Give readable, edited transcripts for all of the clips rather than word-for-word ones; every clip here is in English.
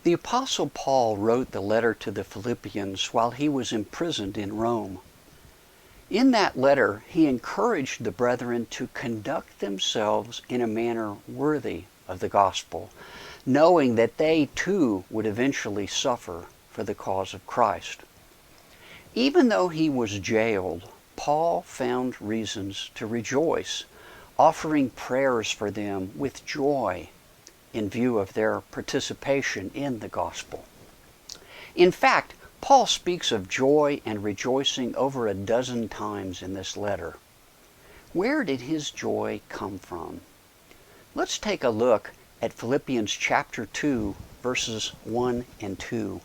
The Apostle Paul wrote the letter to the Philippians while he was imprisoned in Rome. In that letter, he encouraged the brethren to conduct themselves in a manner worthy of the gospel, knowing that they too would eventually suffer for the cause of Christ. Even though he was jailed, Paul found reasons to rejoice, offering prayers for them with joy in view of their participation in the gospel. In fact, Paul speaks of joy and rejoicing over a dozen times in this letter. Where did his joy come from? Let's take a look at Philippians chapter 2, verses 1 and 2.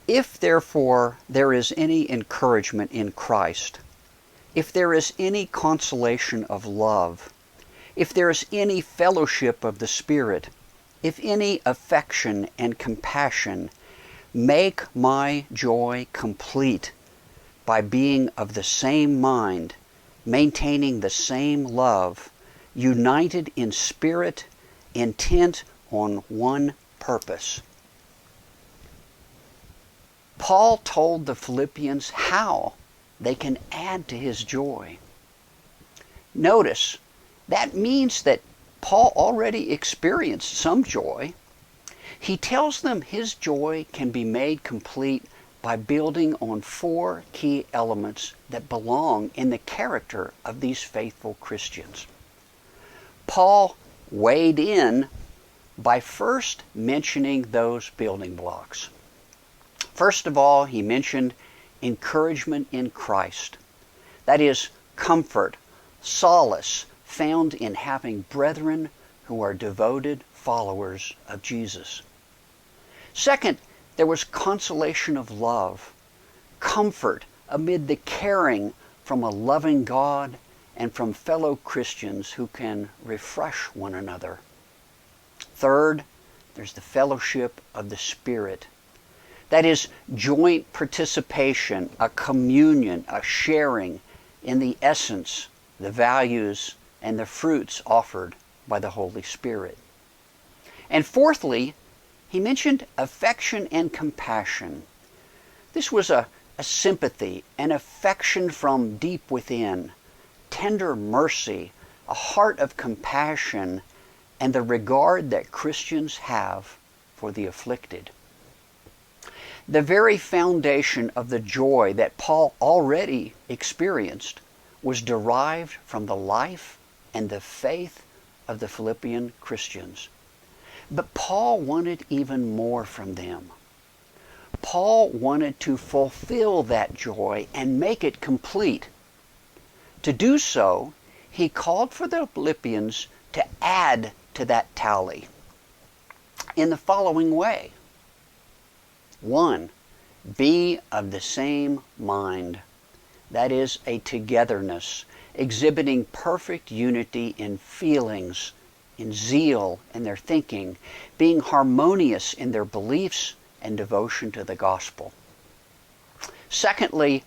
If therefore there is any encouragement in Christ, if there is any consolation of love, if there is any fellowship of the Spirit, if any affection and compassion, make my joy complete by being of the same mind, maintaining the same love, united in spirit, intent on one purpose. Paul told the Philippians how they can add to his joy. Notice, that means that Paul already experienced some joy. He tells them his joy can be made complete by building on 4 key elements that belong in the character of these faithful Christians. Paul weighed in by first mentioning those building blocks. First of all, he mentioned encouragement in Christ. That is, comfort, solace, found in having brethren who are devoted followers of Jesus. Second, there was consolation of love, comfort amid the caring from a loving God and from fellow Christians who can refresh one another. Third, there's the fellowship of the Spirit. That is, joint participation, a communion, a sharing in the essence, the values, and the fruits offered by the Holy Spirit. And fourthly, he mentioned affection and compassion. This was a sympathy, an affection from deep within, tender mercy, a heart of compassion, and the regard that Christians have for the afflicted. The very foundation of the joy that Paul already experienced was derived from the life and the faith of the Philippian Christians. But Paul wanted even more from them. Paul wanted to fulfill that joy and make it complete. To do so, he called for the Philippians to add to that tally in the following way. 1. Be of the same mind. That is, a togetherness, exhibiting perfect unity in feelings, in zeal, in their thinking, being harmonious in their beliefs and devotion to the gospel. Secondly,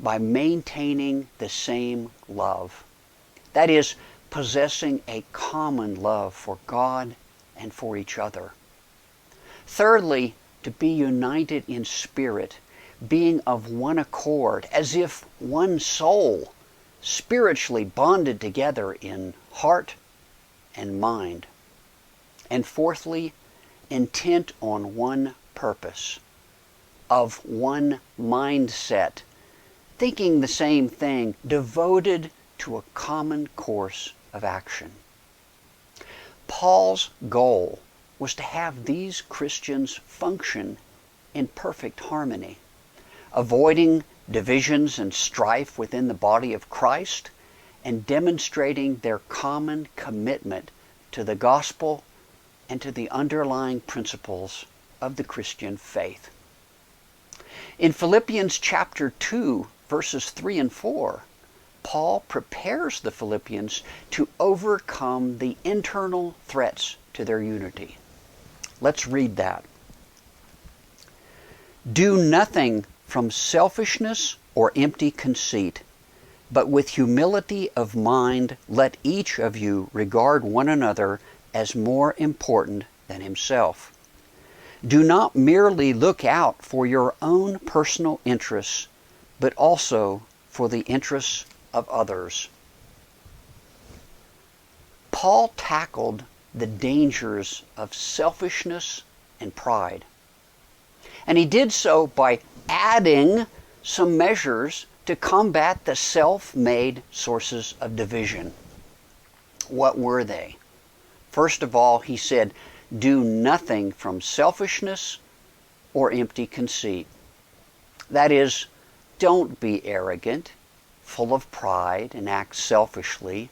by maintaining the same love. That is, possessing a common love for God and for each other. Thirdly, to be united in spirit, being of one accord, as if one soul, spiritually bonded together in heart and mind. And fourthly, intent on one purpose, of one mindset, thinking the same thing, devoted to a common course of action. Paul's goal was to have these Christians function in perfect harmony, avoiding divisions and strife within the body of Christ, and demonstrating their common commitment to the gospel and to the underlying principles of the Christian faith. In Philippians chapter 2, verses 3 and 4, Paul prepares the Philippians to overcome the internal threats to their unity. Let's read that. Do nothing from selfishness or empty conceit, but with humility of mind let each of you regard one another as more important than himself. Do not merely look out for your own personal interests, but also for the interests of others. Paul tackled the dangers of selfishness and pride. And he did so by adding some measures to combat the self-made sources of division. What were they? First of all, he said, do nothing from selfishness or empty conceit. That is, don't be arrogant, full of pride, and act selfishly.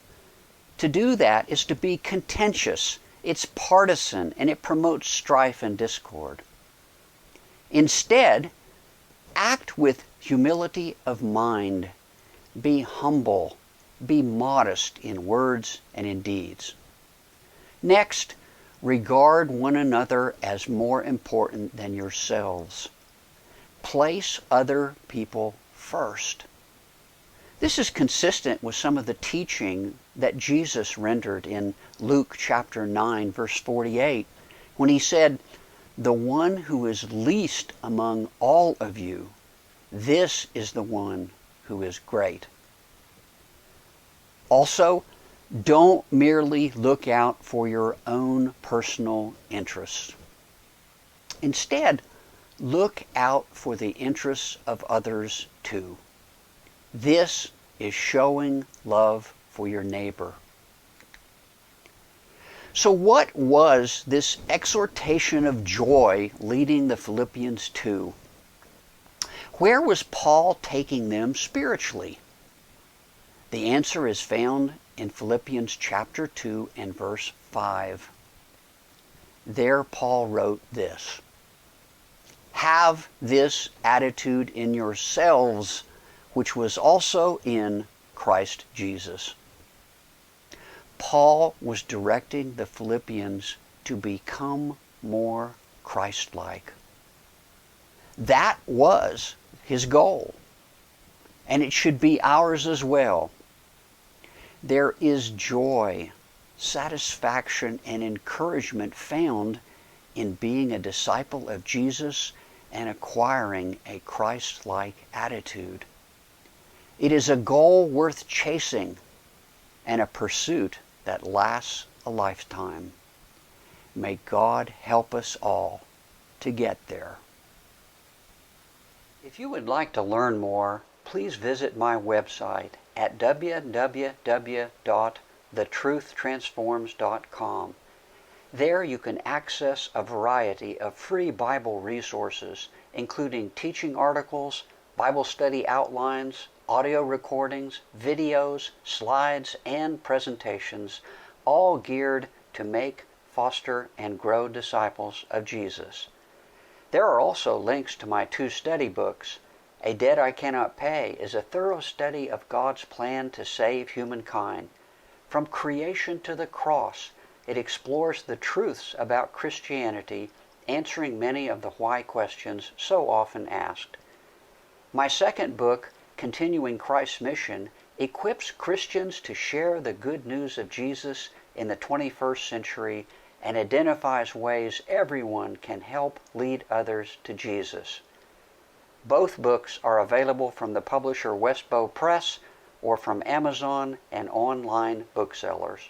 To do that is to be contentious. It's partisan, and it promotes strife and discord. Instead, act with humility of mind. Be humble. Be modest in words and in deeds. Next, regard one another as more important than yourselves. Place other people first. This is consistent with some of the teaching that Jesus rendered in Luke chapter 9, verse 48, when he said, "The one who is least among all of you, this is the one who is great." Also, don't merely look out for your own personal interests. Instead, look out for the interests of others too. This is showing love for your neighbor. So what was this exhortation of joy leading the Philippians to? Where was Paul taking them spiritually? The answer is found in Philippians chapter 2 and verse 5. There Paul wrote this, "Have this attitude in yourselves, which was also in Christ Jesus." Paul was directing the Philippians to become more Christ-like. That was his goal, and it should be ours as well. There is joy, satisfaction, and encouragement found in being a disciple of Jesus and acquiring a Christ-like attitude. It is a goal worth chasing and a pursuit that lasts a lifetime. May God help us all to get there. If you would like to learn more, please visit my website at www.thetruthtransforms.com. There you can access a variety of free Bible resources, including teaching articles, Bible study outlines, audio recordings, videos, slides, and presentations, all geared to make, foster, and grow disciples of Jesus. There are also links to my 2 study books. A Debt I Cannot Pay is a thorough study of God's plan to save humankind. From creation to the cross, it explores the truths about Christianity, answering many of the why questions so often asked. My second book, Continuing Christ's Mission, equips Christians to share the good news of Jesus in the 21st century and identifies ways everyone can help lead others to Jesus. Both books are available from the publisher Westbow Press or from Amazon and online booksellers.